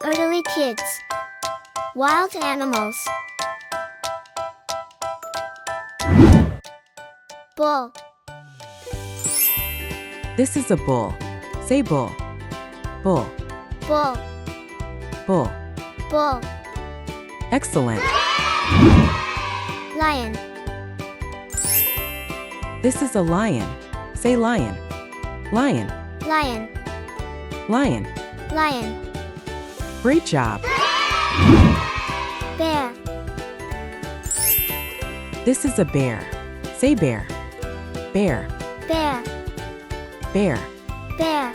Arteli Kids. Wild animals. Bull. This is a bull. Say bull. Bull. Bull. Bull. Bull. Excellent. Lion. This is a lion. Say lion. Lion. Lion. Lion. Lion. Great job. Bear. This is a bear. Say bear. Bear. Bear. Bear. Bear.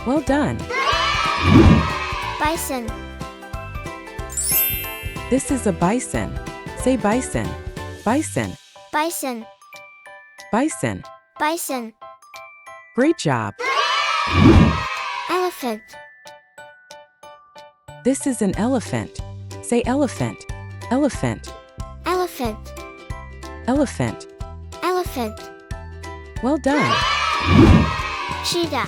Well done. Bison. This is a bison. Say bison. Bison. Bison. Bison. Bison. Great job. Elephant. This is an elephant. Say elephant. Elephant. Elephant. Elephant. Elephant. Well done. Cheetah.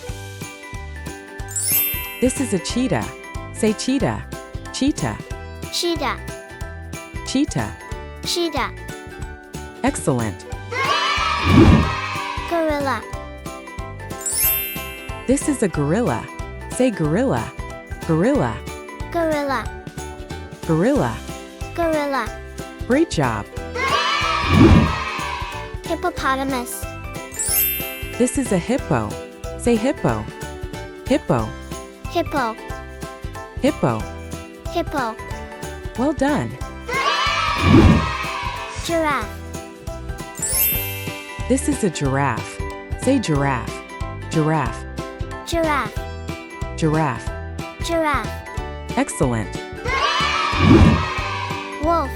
This is a cheetah. Say cheetah. Cheetah. Cheetah. Cheetah. Cheetah. Excellent. Gorilla. This is a gorilla. Say gorilla. Gorilla. Gorilla. Gorilla. Gorilla. Great job. Hippopotamus. This is a hippo. Say hippo. Hippo. Hippo. Hippo. Hippo. Well done. Giraffe. This is a giraffe. Say giraffe. Giraffe. Giraffe. Giraffe. Giraffe. Excellent. Wolf.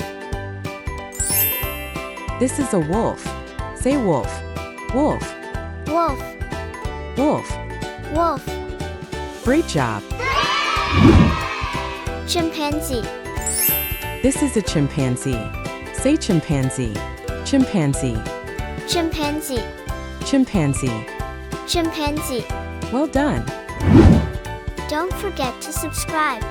This is a wolf. Say wolf. Wolf. Wolf. Wolf. Wolf. Great job. Chimpanzee. This is a chimpanzee. Say chimpanzee. Chimpanzee. Chimpanzee. Chimpanzee. Chimpanzee. Well done. Don't forget to subscribe.